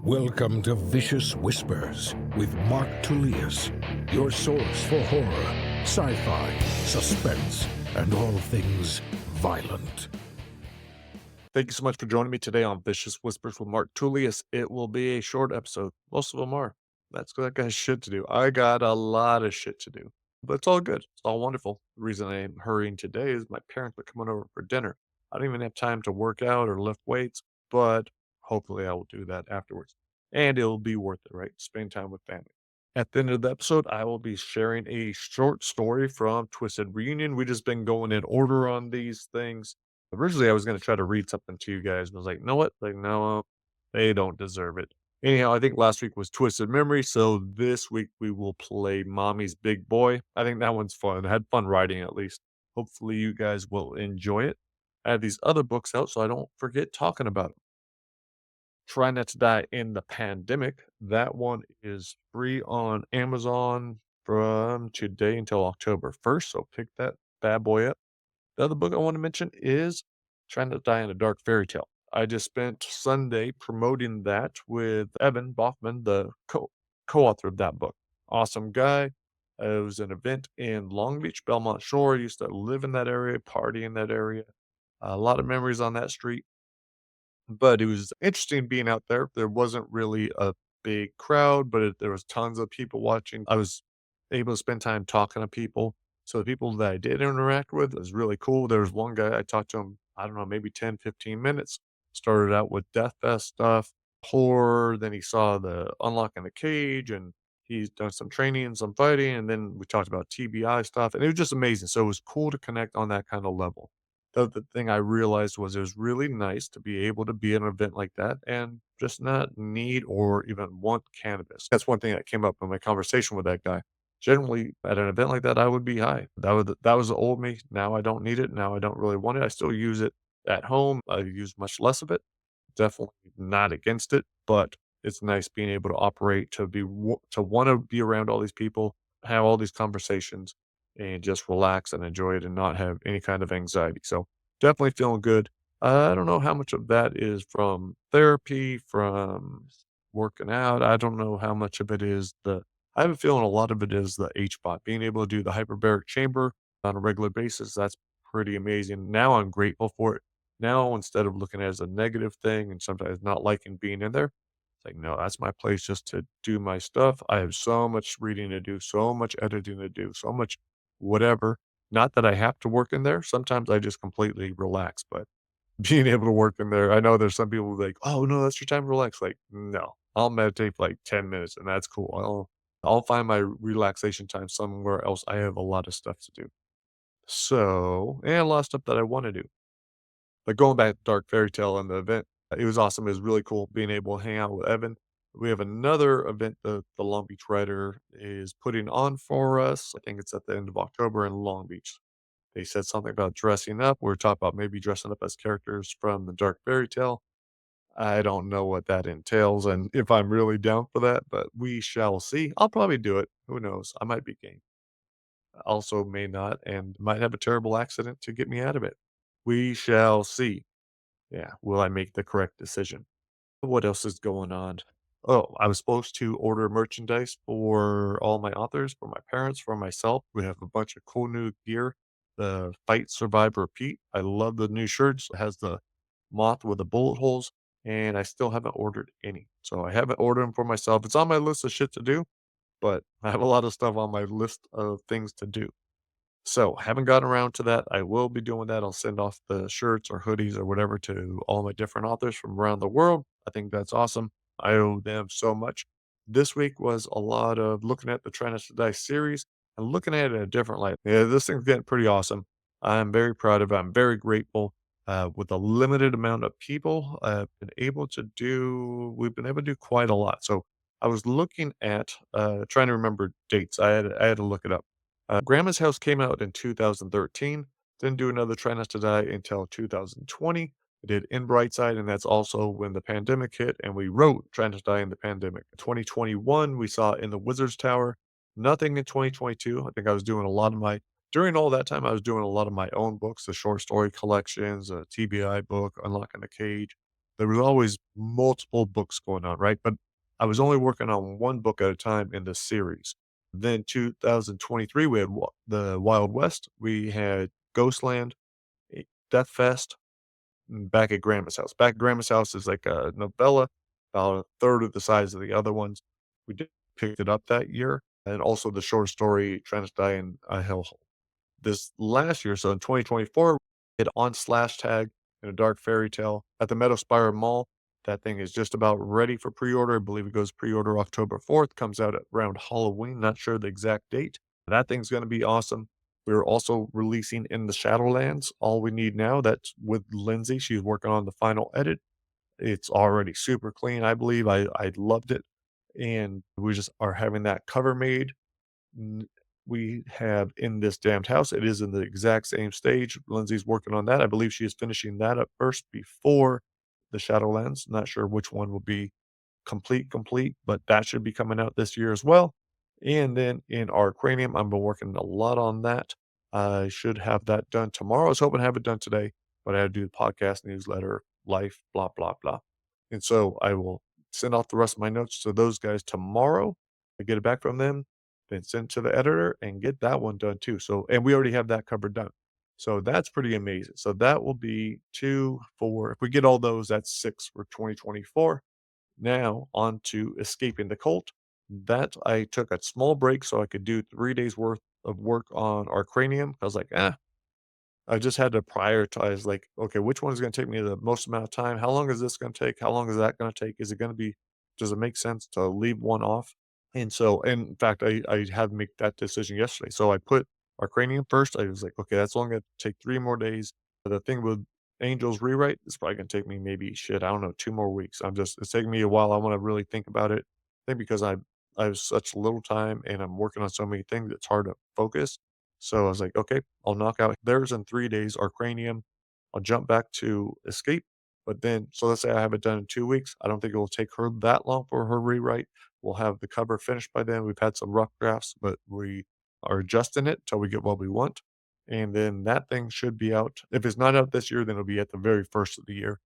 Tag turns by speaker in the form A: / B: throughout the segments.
A: Welcome to Vicious Whispers with Mark Tullius, your source for horror, sci-fi, suspense, and all things violent.
B: Thank you so much for joining me today on Vicious Whispers with Mark Tullius. It will be a short episode. Most of them are. That's what I got shit to do. I got a lot of shit to do, but it's all good. It's all wonderful. The reason I am hurrying today is my parents are coming over for dinner. I don't even have time to work out or lift weights, but hopefully I will do that afterwards. And it'll be worth it, right? Spend time with family. At the end of the episode, I will be sharing a short story from Twisted Reunion. We just been going in order on these things. Originally, I was going to try to read something to you guys, but I was like, know what? Like, no, they don't deserve it. Anyhow, I think last week was Twisted Memory, so this week we will play Mommy's Big Boy. I think that one's fun. I had fun writing at least. Hopefully, you guys will enjoy it. I have these other books out, so I don't forget talking about them. Try Not to Die in the Pandemic. That one is free on Amazon from today until October 1st, so pick that bad boy up. The other book I want to mention is Trying to Die in a Dark Fairytale. I just spent Sunday promoting that with Evan Boffman, the co-author of that book. Awesome guy. It was an event in Long Beach, Belmont Shore. I used to live in that area, party in that area. A lot of memories on that street. But it was interesting being out there. There wasn't really a big crowd, but there was tons of people watching. I was able to spend time talking to people. So the people that I did interact with was really cool. There was one guy I talked to him, I don't know, maybe 10, 15 minutes. Started out with Death Fest stuff, horror. Then he saw the unlocking the cage and he's done some training and some fighting. And then we talked about TBI stuff. And it was just amazing. So it was cool to connect on that kind of level. The thing I realized was it was really nice to be able to be at an event like that and just not need or even want cannabis. That's one thing that came up in my conversation with that guy. Generally, at an event like that, I would be high. That was the old me. Now I don't need it. Now I don't really want it. I still use it at home. I use much less of it. Definitely not against it, but it's nice being able to operate to want to be around all these people, have all these conversations, and just relax and enjoy it and not have any kind of anxiety. So definitely feeling good. I don't know how much of that is from therapy, from working out. I don't know how much of it is I have a feeling a lot of it is the HBOT, being able to do the hyperbaric chamber on a regular basis. That's pretty amazing. Now I'm grateful for it. Now, instead of looking at it as a negative thing and sometimes not liking being in there, it's like, no, that's my place just to do my stuff. I have so much reading to do, so much editing to do, so much whatever. Not that I have to work in there. Sometimes I just completely relax, but being able to work in there, I know there's some people like, oh no, that's your time to relax. Like, no, I'll meditate for like 10 minutes and that's cool. I'll find my relaxation time somewhere else. I have a lot of stuff to do. So, and a lot of stuff that I want to do. Like, going back to Dark Fairytale and the event, it was awesome. It was really cool being able to hang out with Evan. We have another event that the Long Beach writer is putting on for us. I think it's at the end of October in Long Beach. They said something about dressing up. We are talking about maybe dressing up as characters from the Dark Fairytale. I don't know what that entails and if I'm really down for that, but we shall see. I'll probably do it. Who knows? I might be game. Also may not, and might have a terrible accident to get me out of it. We shall see. Yeah, will I make the correct decision? What else is going on? Oh, I was supposed to order merchandise for all my authors, for my parents, for myself. We have a bunch of cool new gear. The Fight, Survive, Repeat. I love the new shirts. It has the moth with the bullet holes, and I still haven't ordered any. So I haven't ordered them for myself. It's on my list of shit to do, but I have a lot of stuff on my list of things to do. So, haven't gotten around to that. I will be doing that. I'll send off the shirts or hoodies or whatever to all my different authors from around the world. I think that's awesome. I owe them so much. This week was a lot of looking at the Try Not to Die series and looking at it in a different light. Yeah, this thing's getting pretty awesome. I'm very proud of it. I'm very grateful. With a limited amount of people, we've been able to do quite a lot. So I was looking at trying to remember dates. I had to look it up. Grandma's House came out in 2013. Didn't do another Try Not to Die until 2020. I did In Brightside, and that's also when the pandemic hit, and we wrote Try Not to Die in the pandemic. In 2021, we saw In the Wizard's Tower. Nothing in 2022. I think I was doing a lot of my during all that time, I was doing a lot of my own books, the short story collections, a TBI book, Unlocking the Cage. there was always multiple books going on, right? But I was only working on one book at a time in the series. Then 2023, we had the Wild West. We had Ghostland, Death Fest, back at Grandma's house. Back at Grandma's house is like a novella, about a third of the size of the other ones. We did picked it up that year, and also the short story Transdie and a Hellhole. This last year, so in 2024, it on slash tag in a Dark Fairytale at the Meadow Spire Mall. That thing is just about ready for pre-order. I believe it goes pre-order October 4th, comes out at around Halloween, not sure the exact date. That thing's gonna be awesome. We're also releasing In the Shadowlands, All We Need Now. That's with Lindsay. She's working on the final edit. It's already super clean, I believe. I loved it. And we just are having that cover made. N We have In This Damned House. It is in the exact same stage. Lindsay's working on that. I believe she is finishing that up first before The Shadowlands. Not sure which one will be complete, but that should be coming out this year as well. And then in Arcranium, I've been working a lot on that. I should have that done tomorrow. I was hoping to have it done today, but I had to do the podcast, newsletter, life, blah, blah, blah. And so I will send off the rest of my notes to those guys tomorrow. I get it back from them, then send it to the editor and get that one done too. So, and we already have that cover done. So that's pretty amazing. So that will be 2, 4. If we get all those, that's 6 for 2024. Now on to Escaping the Cult. That I took a small break so I could do 3 days worth of work on Arcranium. I was like, I just had to prioritize, like, okay, which one is going to take me the most amount of time? How long is this going to take? How long is that going to take? Is it going to be, does it make sense to leave one off? And so, and in fact, I had to make that decision yesterday. So I put Arcranium first. I was like, okay, that's only going to take 3 more days. The thing with Angel's rewrite is probably going to take me maybe shit, I don't know, 2 more weeks. It's taking me a while. I want to really think about it. I think because I have such little time and I'm working on so many things, it's hard to focus. So I was like, okay, I'll knock out theirs in 3 days, Arcranium. I'll jump back to Escape. But then, so let's say I have it done in 2 weeks. I don't think it will take her that long for her rewrite. We'll have the cover finished by then. We've had some rough drafts, but we are adjusting it till we get what we want. And then that thing should be out. If it's not out this year, then it'll be at the very first of the year.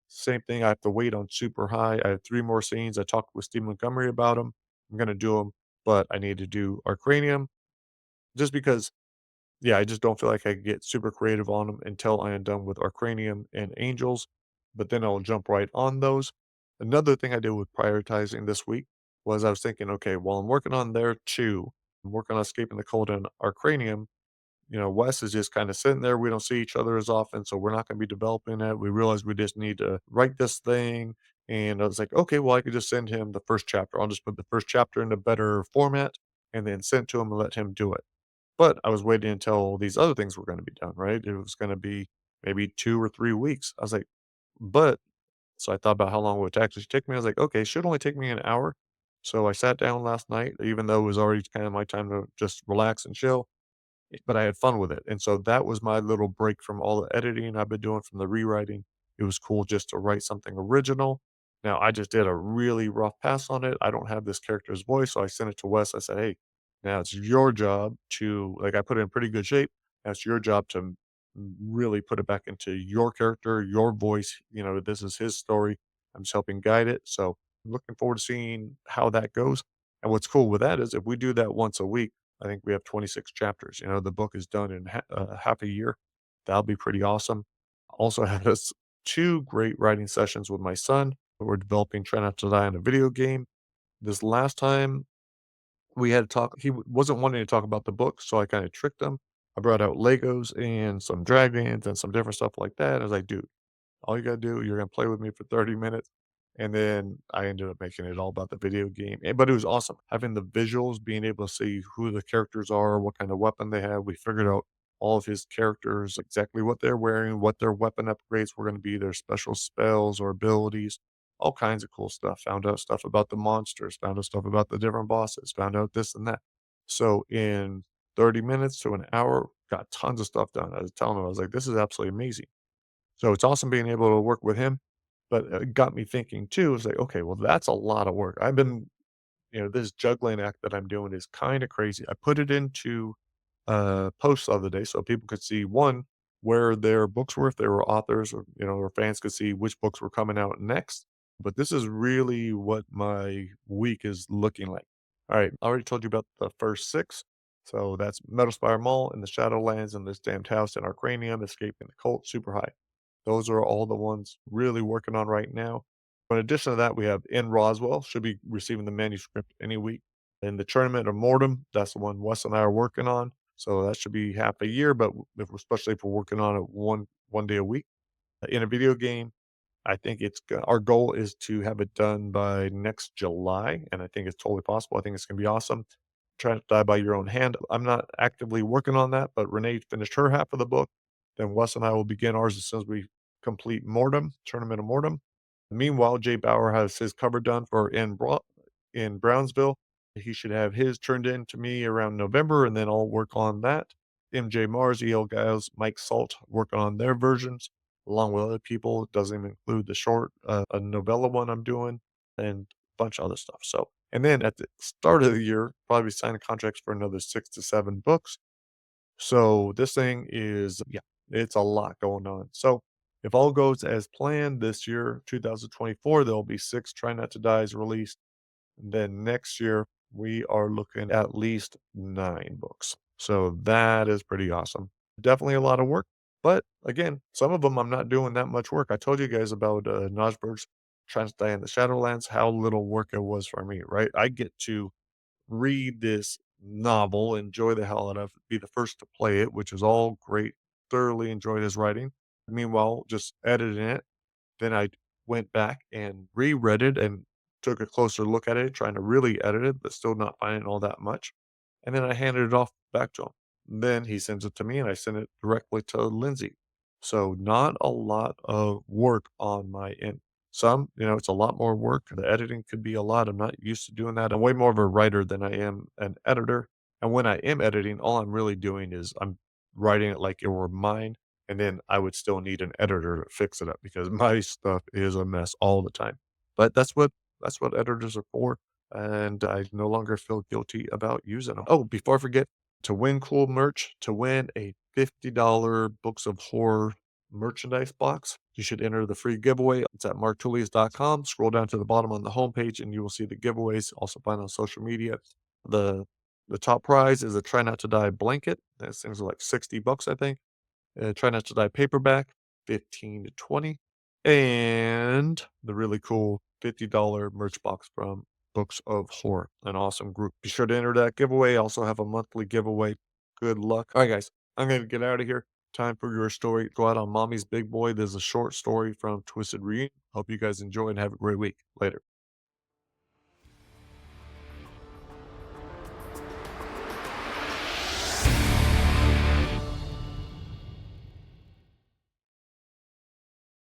B: Same thing. I have to wait on Super High. I have 3 more scenes. I talked with Steve Montgomery about them. I'm going to do them, but I need to do Arcranium just because yeah, I just don't feel like I can get super creative on them until I am done with Arcranium and Angels, but then I'll jump right on those. Another thing I did with prioritizing this week was I was thinking, okay, while I'm working on there too, I'm working on Escaping the Cold and Arcranium. Wes is just kind of sitting there. We don't see each other as often, so we're not going to be developing it. We realize we just need to write this thing. And I was like, okay, well, I could just send him the first chapter. I'll just put the first chapter in a better format and then send it to him and let him do it. But I was waiting until these other things were gonna be done, right? It was gonna be maybe 2 or 3 weeks. I was like, but so I thought about how long it would actually take me. I was like, "Okay, it should only take me an hour." So I sat down last night, even though it was already kind of my time to just relax and chill. But I had fun with it, and so that was my little break from all the editing I've been doing from the rewriting. It was cool just to write something original. Now, I just did a really rough pass on it. I don't have this character's voice, so I sent it to Wes. I said, "Hey, now it's your job to," like, I put it in pretty good shape. Now it's your job to really put it back into your character, your voice. This is his story. I'm just helping guide it. So I'm looking forward to seeing how that goes. And what's cool with that is if we do that once a week, I think we have 26 chapters. The book is done in half a year. That'll be pretty awesome. Also had us 2 great writing sessions with my son. We're developing Try Not to Die in a video game. This last time we had to talk, he wasn't wanting to talk about the book, so I kind of tricked him. I brought out Legos and some dragons and some different stuff like that. I was like, dude, all you gotta do, you're gonna play with me for 30 minutes. And then I ended up making it all about the video game. But it was awesome. Having the visuals, being able to see who the characters are, what kind of weapon they have. We figured out all of his characters, exactly what they're wearing, what their weapon upgrades were going to be, their special spells or abilities, all kinds of cool stuff. Found out stuff about the monsters, found out stuff about the different bosses, found out this and that. So in 30 minutes to an hour, got tons of stuff done. I was telling him, I was like, this is absolutely amazing. So it's awesome being able to work with him, but it got me thinking too. It's like, okay, well, that's a lot of work. This juggling act that I'm doing is kind of crazy. I put it into posts the other day so people could see one. where their books were, if they were authors or, or fans could see which books were coming out next. But this is really what my week is looking like. All right, I already told you about the first six. So that's Metal Spire Mall and the Shadowlands and this damned house in Arcranium, Escaping the Cult, Super High. Those are all the ones really working on right now. In addition to that, we have In Roswell, should be receiving the manuscript any week. And the Tournament of Mortem, that's the one Wes and I are working on. So that should be half a year, but especially if we're working on it one day a week. In a video game, I think our goal is to have it done by next July, and I think it's totally possible. I think it's gonna be awesome. Try to die by your own hand. I'm not actively working on that, but Renee finished her half of the book. Then Wes and I will begin ours as soon as we complete Mortem, Tournament of Mortem. Meanwhile, Jay Bauer has his cover done for in Brownsville. He should have his turned in to me around November, and then I'll work on that. MJ Mars, EL Giles, Mike Salt working on their versions along with other people. It doesn't even include the short, a novella one I'm doing, and a bunch of other stuff. So, and then at the start of the year, probably signing contracts for another 6 to 7 books. So this thing is, yeah, it's a lot going on. So if all goes as planned this year, 2024, there'll be 6 Try Not to Dies released. And then next year, we are looking at least 9 books. So that is pretty awesome. Definitely a lot of work. But again, some of them I'm not doing that much work. I told you guys about Nosberg's Trying to Die in the Shadowlands, how little work it was for me, right? I get to read this novel, enjoy the hell out of it, be the first to play it, which is all great. Thoroughly enjoyed his writing. Meanwhile, just editing it. Then I went back and reread it and took a closer look at it, trying to really edit it, but still not finding all that much. And then I handed it off back to him. Then he sends it to me and I send it directly to Lindsay. So not a lot of work on my end. Some, it's a lot more work. The editing could be a lot. I'm not used to doing that. I'm way more of a writer than I am an editor. And when I am editing, all I'm really doing is I'm writing it like it were mine, and then I would still need an editor to fix it up because my stuff is a mess all the time. But that's what editors are for, and I no longer feel guilty about using them. Oh, before I forget, to win cool merch, to win a $50 Books of Horror merchandise box, you should enter the free giveaway. It's at marktullius.com. Scroll down to the bottom on the homepage and you will see the giveaways. Also find on social media. The the top prize is a Try Not to Die blanket. Those things are like $60, I think. Try Not to Die paperback, 15 to 20. And the really cool $50 merch box from Books of Horror, an awesome group. Be sure to enter that giveaway. I also have a monthly giveaway. Good luck. All right, guys, I'm going to get out of here. Time for your story. Go out on Mommy's Big Boy. There's a short story from Twisted Reunion. Hope you guys enjoy and have a great week. Later.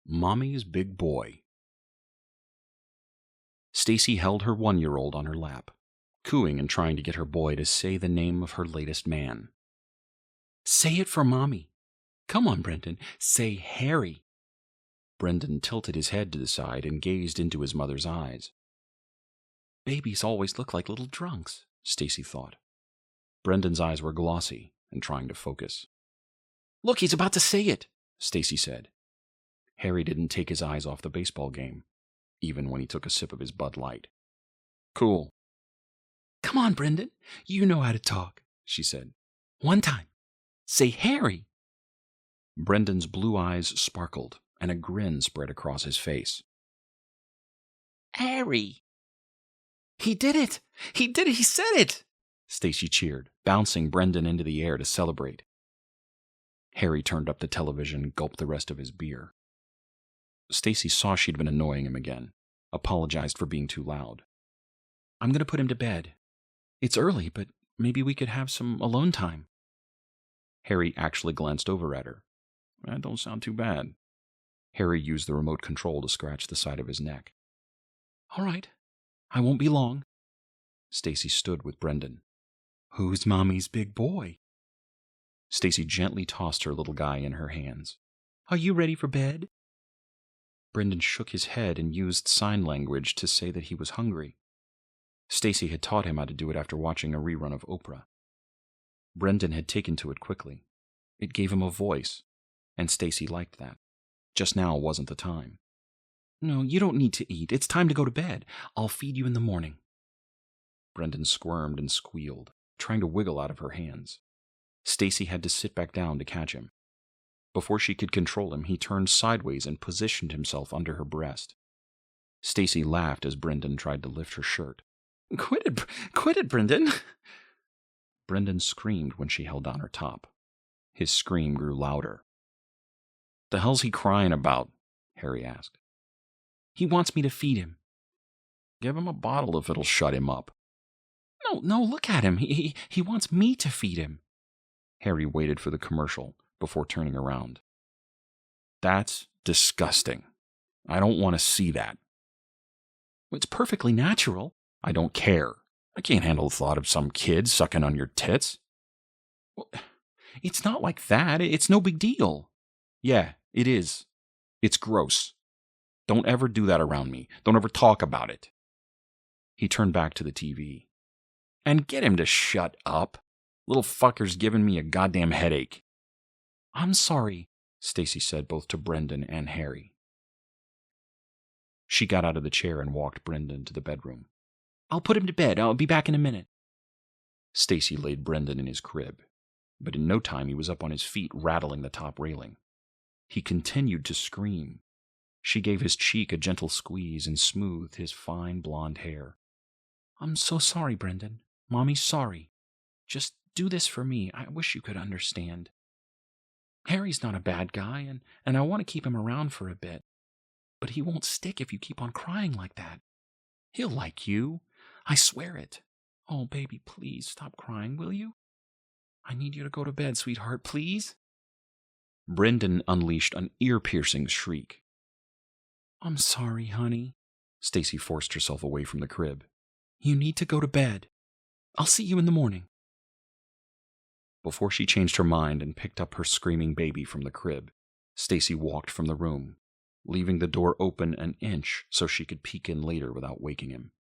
C: Mommy's Big Boy. Stacy held her 1-year-old on her lap, cooing and trying to get her boy to say the name of her latest man. Say it for Mommy. Come on, Brendan. Say Harry. Brendan tilted his head to the side and gazed into his mother's eyes. Babies always look like little drunks, Stacy thought. Brendan's eyes were glossy and trying to focus. Look, he's about to say it, Stacy said. Harry didn't take his eyes off the baseball game, even when he took a sip of his Bud Light. Cool. Come on, Brendan. You know how to talk, she said. One time. Say Harry. Brendan's blue eyes sparkled, and a grin spread across his face. Harry. He did it! He did it! He said it! Stacy cheered, bouncing Brendan into the air to celebrate. Harry turned up the television and gulped the rest of his beer. Stacy saw she'd been annoying him again, apologized for being too loud. I'm going to put him to bed. It's early, but maybe we could have some alone time. Harry actually glanced over at her. That don't sound too bad. Harry used the remote control to scratch the side of his neck. All right, I won't be long. Stacy stood with Brendan. Who's Mommy's big boy? Stacy gently tossed her little guy in her hands. Are you ready for bed? Brendan shook his head and used sign language to say that he was hungry. Stacy had taught him how to do it after watching a rerun of Oprah. Brendan had taken to it quickly. It gave him a voice, and Stacy liked that. Just now wasn't the time. No, you don't need to eat. It's time to go to bed. I'll feed you in the morning. Brendan squirmed and squealed, trying to wiggle out of her hands. Stacy had to sit back down to catch him. Before she could control him, he turned sideways and positioned himself under her breast. Stacy laughed as Brendan tried to lift her shirt. Quit it, Brendan! Brendan screamed when she held down her top. His scream grew louder. The hell's he crying about? Harry asked. He wants me to feed him. Give him a bottle if it'll shut him up. No, look at him. He wants me to feed him. Harry waited for the commercial before turning around. That's disgusting. I don't want to see that. It's perfectly natural. I don't care. I can't handle the thought of some kid sucking on your tits. Well, it's not like that. It's no big deal. Yeah, it is. It's gross. Don't ever do that around me. Don't ever talk about it. He turned back to the TV. And get him to shut up. Little fucker's giving me a goddamn headache. I'm sorry, Stacy said both to Brendan and Harry. She got out of the chair and walked Brendan to the bedroom. I'll put him to bed. I'll be back in a minute. Stacy laid Brendan in his crib, but in no time he was up on his feet, rattling the top railing. He continued to scream. She gave his cheek a gentle squeeze and smoothed his fine blonde hair. I'm so sorry, Brendan. Mommy's sorry. Just do this for me. I wish you could understand. Harry's not a bad guy, and I want to keep him around for a bit. But he won't stick if you keep on crying like that. He'll like you. I swear it. Oh, baby, please stop crying, will you? I need you to go to bed, sweetheart, please. Brendan unleashed an ear-piercing shriek. I'm sorry, honey. Stacy forced herself away from the crib. You need to go to bed. I'll see you in the morning. Before she changed her mind and picked up her screaming baby from the crib, Stacy walked from the room, leaving the door open an inch so she could peek in later without waking him.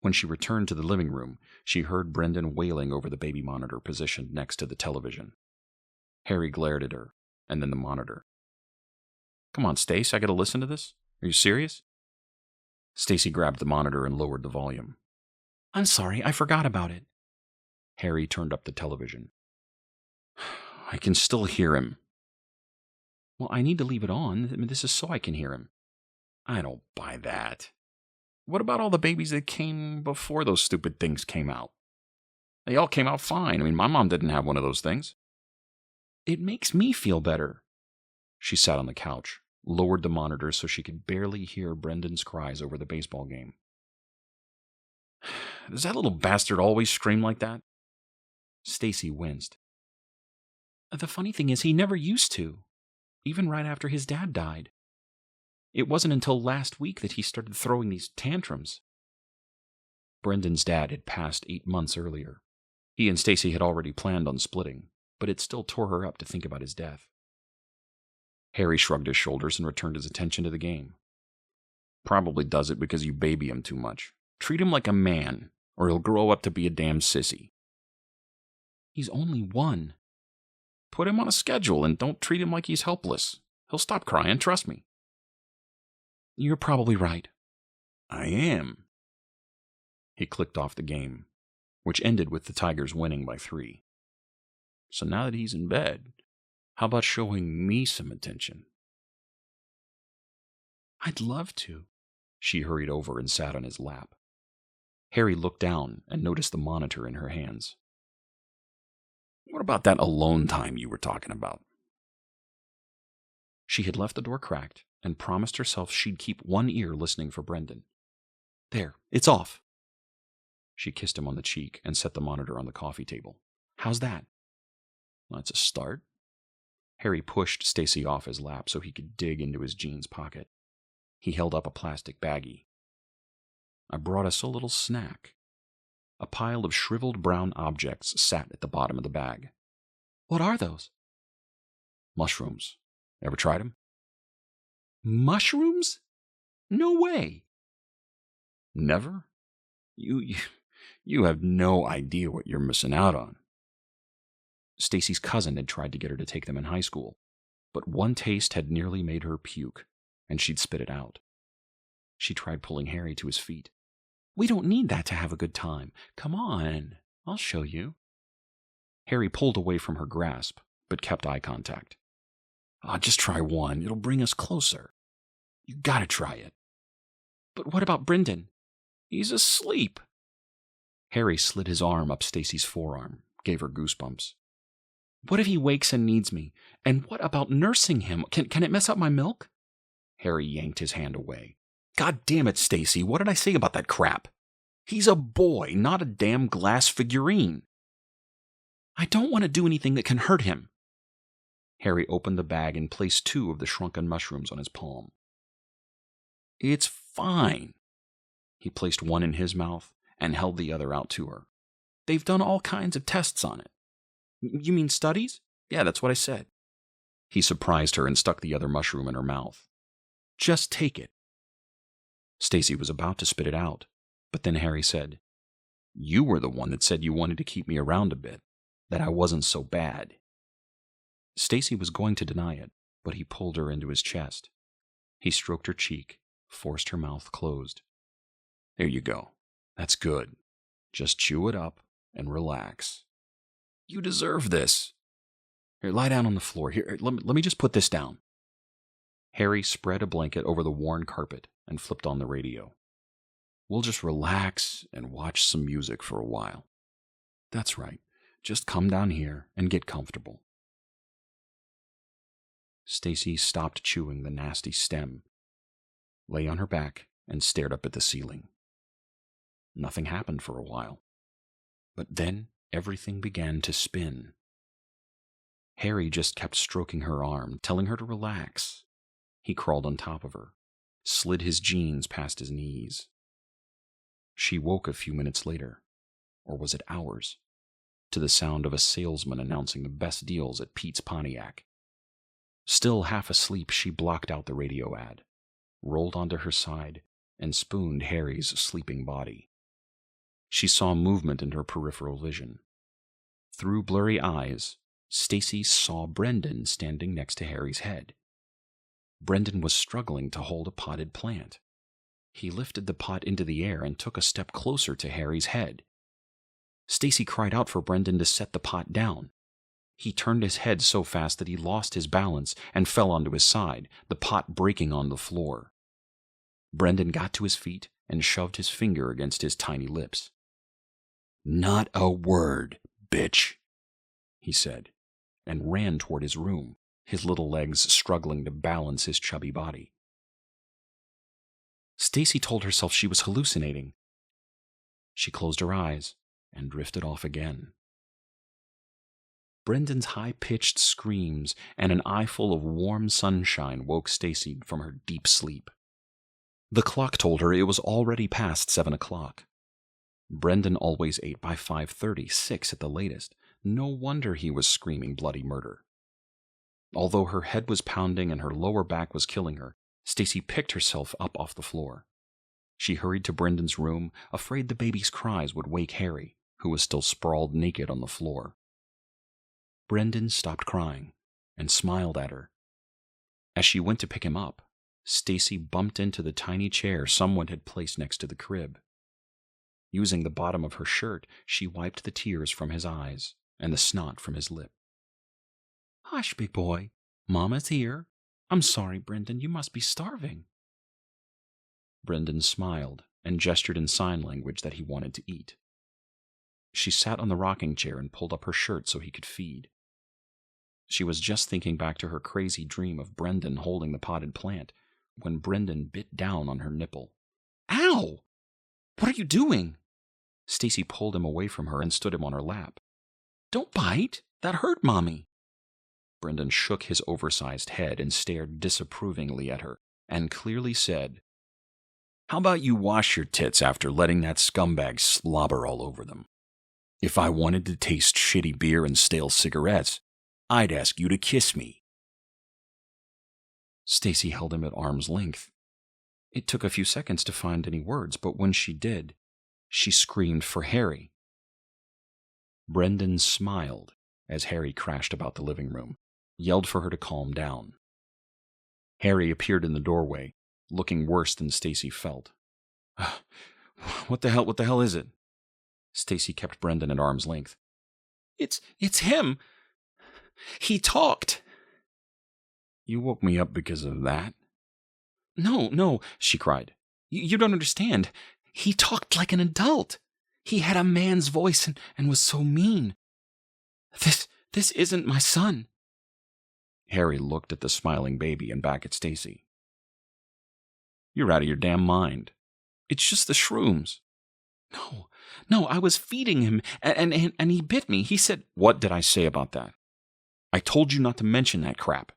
C: When she returned to the living room, she heard Brendan wailing over the baby monitor positioned next to the television. Harry glared at her, and then the monitor. Come on, Stace, I gotta listen to this? Are you serious? Stacy grabbed the monitor and lowered the volume. I'm sorry, I forgot about it. Harry turned up the television. I can still hear him. Well, I need to leave it on. This is so I can hear him. I don't buy that. What about all the babies that came before those stupid things came out? They all came out fine. My mom didn't have one of those things. It makes me feel better. She sat on the couch, lowered the monitor so she could barely hear Brendan's cries over the baseball game. Does that little bastard always scream like that? Stacy winced. The funny thing is, he never used to, even right after his dad died. It wasn't until last week that he started throwing these tantrums. Brendan's dad had passed 8 months earlier. He and Stacy had already planned on splitting, but it still tore her up to think about his death. Harry shrugged his shoulders and returned his attention to the game. Probably does it because you baby him too much. Treat him like a man, or he'll grow up to be a damn sissy. He's only 1. Put him on a schedule and don't treat him like he's helpless. He'll stop crying, trust me. You're probably right. I am. He clicked off the game, which ended with the Tigers winning by 3. So now that he's in bed, how about showing me some attention? I'd love to. She hurried over and sat on his lap. Harry looked down and noticed the monitor in her hands. What about that alone time you were talking about? She had left the door cracked and promised herself she'd keep one ear listening for Brendan. There, it's off. She kissed him on the cheek and set the monitor on the coffee table. How's that? That's a start. Harry pushed Stacy off his lap so he could dig into his jeans pocket. He held up a plastic baggie. I brought us a little snack. A pile of shriveled brown objects sat at the bottom of the bag. What are those? Mushrooms. Ever tried them? Mushrooms? No way. Never? You have no idea what you're missing out on. Stacy's cousin had tried to get her to take them in high school, but one taste had nearly made her puke, and she'd spit it out. She tried pulling Harry to his feet. "We don't need that to have a good time. Come on, I'll show you." Harry pulled away from her grasp, but kept eye contact. Just try one. It'll bring us closer. You gotta try it." "But what about Brendan?" "He's asleep." Harry slid his arm up Stacy's forearm, gave her goosebumps. "What if he wakes and needs me? And what about nursing him? Can it mess up my milk?" Harry yanked his hand away. "God damn it, Stacy, what did I say about that crap? He's a boy, not a damn glass figurine." "I don't want to do anything that can hurt him." Harry opened the bag and placed 2 of the shrunken mushrooms on his palm. "It's fine." He placed one in his mouth and held the other out to her. "They've done all kinds of tests on it." "You mean studies?" "Yeah, that's what I said." He surprised her and stuck the other mushroom in her mouth. "Just take it." Stacy was about to spit it out, but then Harry said, "You were the one that said you wanted to keep me around a bit, that I wasn't so bad." Stacy was going to deny it, but he pulled her into his chest. He stroked her cheek, forced her mouth closed. "There you go. That's good. Just chew it up and relax. You deserve this. Here, lie down on the floor. Here, let me just put this down." Harry spread a blanket over the worn carpet and flipped on the radio. "We'll just relax and watch some music for a while." "That's right. Just come down here and get comfortable." Stacy stopped chewing the nasty stem, lay on her back, and stared up at the ceiling. Nothing happened for a while, but then everything began to spin. Harry just kept stroking her arm, telling her to relax. He crawled on top of her, slid his jeans past his knees. She woke a few minutes later, or was it hours, to the sound of a salesman announcing the best deals at Pete's Pontiac. Still half asleep, she blocked out the radio ad, rolled onto her side, and spooned Harry's sleeping body. She saw movement in her peripheral vision. Through blurry eyes, Stacy saw Brendan standing next to Harry's head. Brendan was struggling to hold a potted plant. He lifted the pot into the air and took a step closer to Harry's head. Stacy cried out for Brendan to set the pot down. He turned his head so fast that he lost his balance and fell onto his side, the pot breaking on the floor. Brendan got to his feet and shoved his finger against his tiny lips. "Not a word, bitch," he said, and ran toward his room, his little legs struggling to balance his chubby body. Stacy told herself she was hallucinating. She closed her eyes and drifted off again. Brendan's high-pitched screams and an eyeful of warm sunshine woke Stacy from her deep sleep. The clock told her it was already past 7 o'clock. Brendan always ate by 5:30, 6 at the latest. No wonder he was screaming bloody murder. Although her head was pounding and her lower back was killing her, Stacy picked herself up off the floor. She hurried to Brendan's room, afraid the baby's cries would wake Harry, who was still sprawled naked on the floor. Brendan stopped crying and smiled at her. As she went to pick him up, Stacy bumped into the tiny chair someone had placed next to the crib. Using the bottom of her shirt, she wiped the tears from his eyes and the snot from his lip. "Hush, big boy. Mama's here. I'm sorry, Brendan. You must be starving." Brendan smiled and gestured in sign language that he wanted to eat. She sat on the rocking chair and pulled up her shirt so he could feed. She was just thinking back to her crazy dream of Brendan holding the potted plant when Brendan bit down on her nipple. "Ow! What are you doing?" Stacy pulled him away from her and stood him on her lap. "Don't bite. That hurt Mommy." Brendan shook his oversized head and stared disapprovingly at her and clearly said, "How about you wash your tits after letting that scumbag slobber all over them? If I wanted to taste shitty beer and stale cigarettes, I'd ask you to kiss me." Stacy held him at arm's length. It took a few seconds to find any words, but when she did, she screamed for Harry. Brendan smiled as Harry crashed about the living room, yelled for her to calm down. Harry appeared in the doorway, looking worse than Stacy felt. What the hell is it? Stacy kept Brendan at arm's length. It's him. He talked. You woke me up because of that? No, she cried. You don't understand. He talked like an adult. He had a man's voice and was so mean. This isn't my son. Harry looked at the smiling baby and back at Stacy. You're out of your damn mind. It's just the shrooms. No, I was feeding him, and he bit me. He said, What did I say about that? I told you not to mention that crap.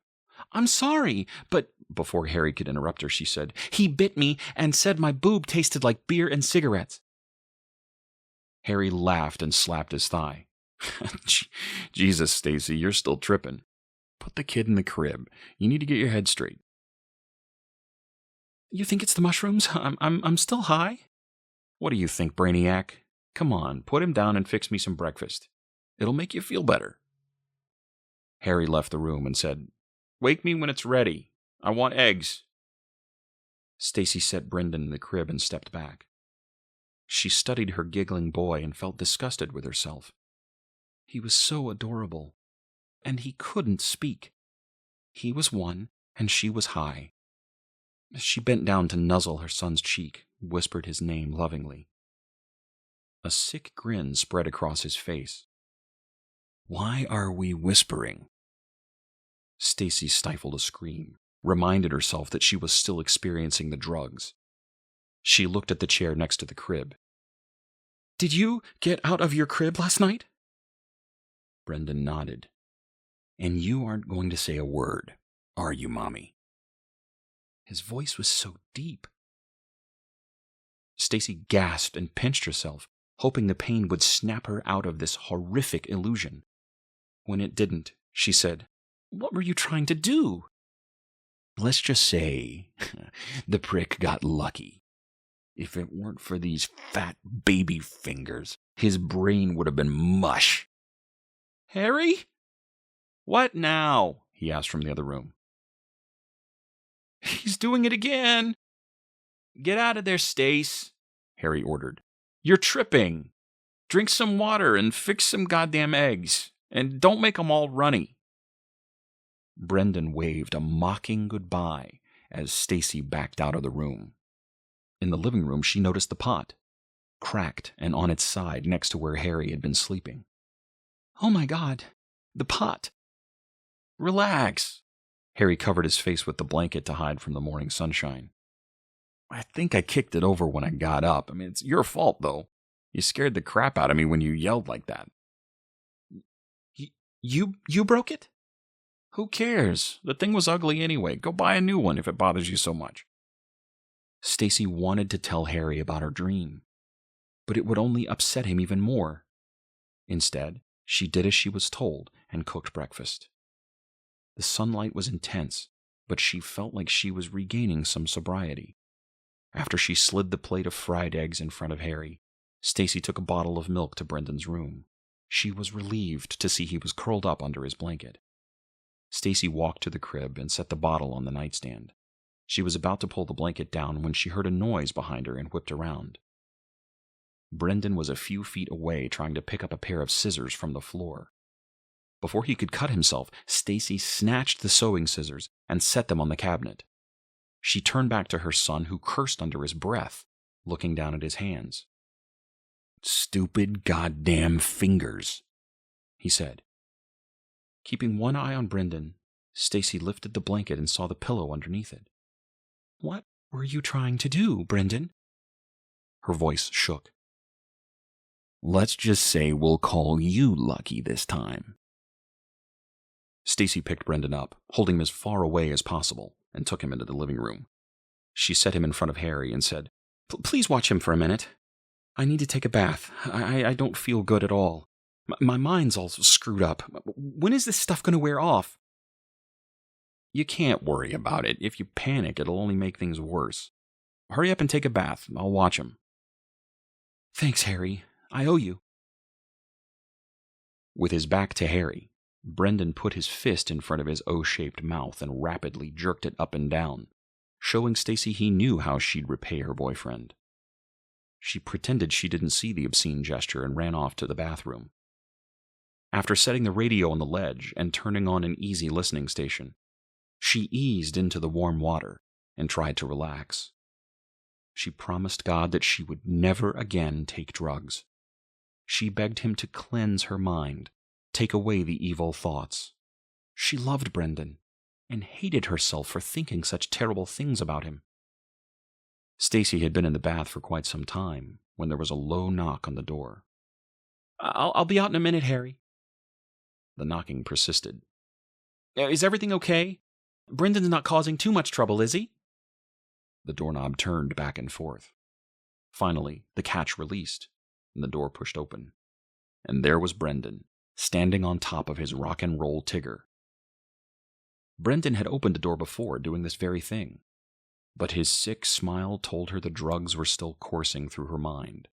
C: I'm sorry, but before Harry could interrupt her, she said, He bit me and said my boob tasted like beer and cigarettes. Harry laughed and slapped his thigh. Jesus, Stacy, you're still tripping. Put the kid in the crib. You need to get your head straight. You think it's the mushrooms? I'm still high? What do you think, Brainiac? Come on, put him down and fix me some breakfast. It'll make you feel better. Harry left the room and said, Wake me when it's ready. I want eggs. Stacy set Brendan in the crib and stepped back. She studied her giggling boy and felt disgusted with herself. He was so adorable, and he couldn't speak. He was one, and she was high. She bent down to nuzzle her son's cheek, whispered his name lovingly. A sick grin spread across his face. Why are we whispering? Stacy stifled a scream, reminded herself that she was still experiencing the drugs. She looked at the chair next to the crib. Did you get out of your crib last night? Brendan nodded. And you aren't going to say a word, are you, Mommy? His voice was so deep. Stacy gasped and pinched herself, hoping the pain would snap her out of this horrific illusion. When it didn't, she said, What were you trying to do? Let's just say the prick got lucky. If it weren't for these fat baby fingers, his brain would have been mush. Harry? What now? He asked from the other room. He's doing it again. Get out of there, Stace, Harry ordered. You're tripping. Drink some water and fix some goddamn eggs. And don't make them all runny. Brendan waved a mocking goodbye as Stacy backed out of the room. In the living room, she noticed the pot, cracked and on its side next to where Harry had been sleeping. Oh my God, the pot. Relax. Harry covered his face with the blanket to hide from the morning sunshine. I think I kicked it over when I got up. I mean, it's your fault, though. You scared the crap out of me when you yelled like that. You broke it? Who cares? The thing was ugly anyway. Go buy a new one if it bothers you so much. Stacy wanted to tell Harry about her dream, but it would only upset him even more. Instead, she did as she was told and cooked breakfast. The sunlight was intense, but she felt like she was regaining some sobriety. After she slid the plate of fried eggs in front of Harry, Stacy took a bottle of milk to Brendan's room. She was relieved to see he was curled up under his blanket. Stacy walked to the crib and set the bottle on the nightstand. She was about to pull the blanket down when she heard a noise behind her and whipped around. Brendan was a few feet away trying to pick up a pair of scissors from the floor. Before he could cut himself, Stacy snatched the sewing scissors and set them on the cabinet. She turned back to her son, who cursed under his breath, looking down at his hands. Stupid goddamn fingers, he said. Keeping one eye on Brendan, Stacy lifted the blanket and saw the pillow underneath it. What were you trying to do, Brendan? Her voice shook. Let's just say we'll call you lucky this time. Stacy picked Brendan up, holding him as far away as possible, and took him into the living room. She set him in front of Harry and said, Please watch him for a minute. I need to take a bath. I don't feel good at all. My mind's all screwed up. When is this stuff going to wear off? You can't worry about it. If you panic, it'll only make things worse. Hurry up and take a bath. I'll watch him. Thanks, Harry. I owe you. With his back to Harry, Brendan put his fist in front of his O-shaped mouth and rapidly jerked it up and down, showing Stacy he knew how she'd repay her boyfriend. She pretended she didn't see the obscene gesture and ran off to the bathroom. After setting the radio on the ledge and turning on an easy listening station, she eased into the warm water and tried to relax. She promised God that she would never again take drugs. She begged him to cleanse her mind, take away the evil thoughts. She loved Brendan and hated herself for thinking such terrible things about him. Stacy had been in the bath for quite some time when there was a low knock on the door. I'll be out in a minute, Harry. The knocking persisted. Is everything okay? Brendan's not causing too much trouble, is he? The doorknob turned back and forth. Finally, the catch released, and the door pushed open. And there was Brendan, standing on top of his rock and roll Tigger. Brendan had opened the door before, doing this very thing, but his sick smile told her the drugs were still coursing through her mind.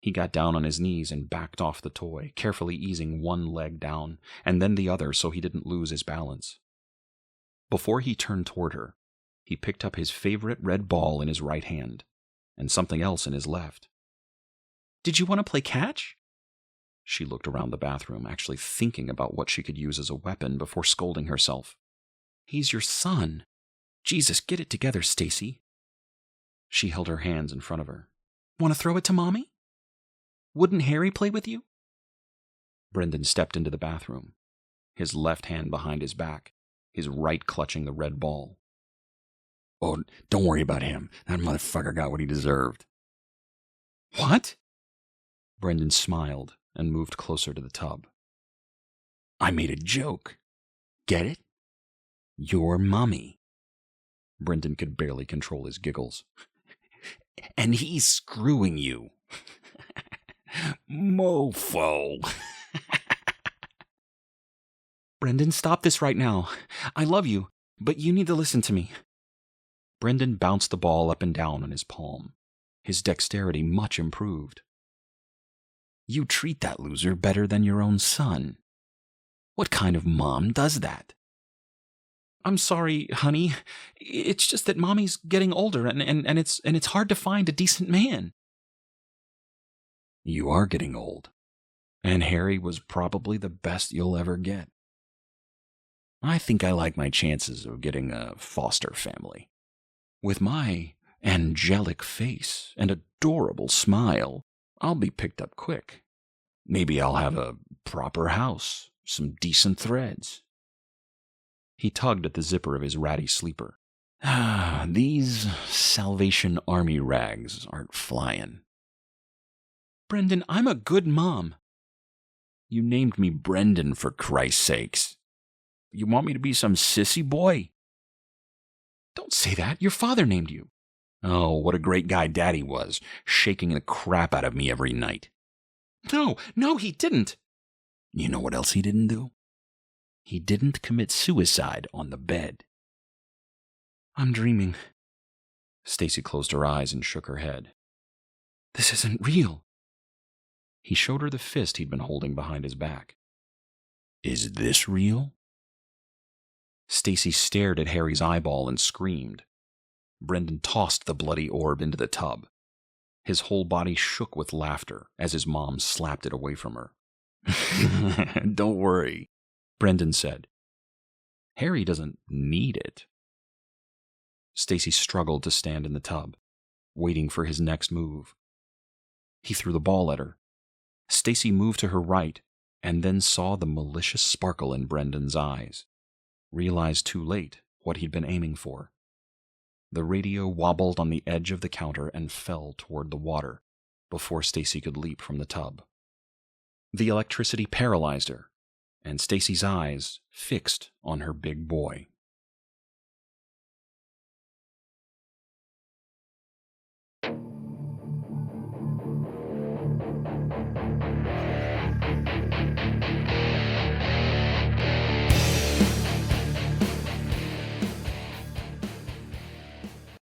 C: He got down on his knees and backed off the toy, carefully easing one leg down, and then the other so he didn't lose his balance. Before he turned toward her, he picked up his favorite red ball in his right hand, and something else in his left. Did you want to play catch? She looked around the bathroom, actually thinking about what she could use as a weapon before scolding herself. He's your son. Jesus, get it together, Stacy. She held her hands in front of her. Want to throw it to Mommy? Wouldn't Harry play with you? Brendan stepped into the bathroom, his left hand behind his back, his right clutching the red ball. Oh, don't worry about him. That motherfucker got what he deserved. What? Brendan smiled and moved closer to the tub. I made a joke. Get it? Your mommy. Brendan could barely control his giggles. And he's screwing you. Mofo. Brendan, stop this right now. I love you, but you need to listen to me. Brendan bounced the ball up and down on his palm, his dexterity much improved. You treat that loser better than your own son. What kind of mom does that? I'm sorry, honey. It's just that Mommy's getting older and it's hard to find a decent man. You are getting old, and Harry was probably the best you'll ever get. I think I like my chances of getting a foster family. With my angelic face and adorable smile, I'll be picked up quick. Maybe I'll have a proper house, some decent threads. He tugged at the zipper of his ratty sleeper. These Salvation Army rags aren't flying. Brendan, I'm a good mom. You named me Brendan, for Christ's sakes. You want me to be some sissy boy? Don't say that. Your father named you. Oh, what a great guy Daddy was, shaking the crap out of me every night. No, he didn't. You know what else he didn't do? He didn't commit suicide on the bed. I'm dreaming. Stacy closed her eyes and shook her head. This isn't real. He showed her the fist he'd been holding behind his back. Is this real? Stacy stared at Harry's eyeball and screamed. Brendan tossed the bloody orb into the tub. His whole body shook with laughter as his mom slapped it away from her. Don't worry, Brendan said. Harry doesn't need it. Stacy struggled to stand in the tub, waiting for his next move. He threw the ball at her. Stacy moved to her right and then saw the malicious sparkle in Brendan's eyes. Realized too late what he'd been aiming for. The radio wobbled on the edge of the counter and fell toward the water before Stacy could leap from the tub. The electricity paralyzed her, and Stacy's eyes fixed on her big boy.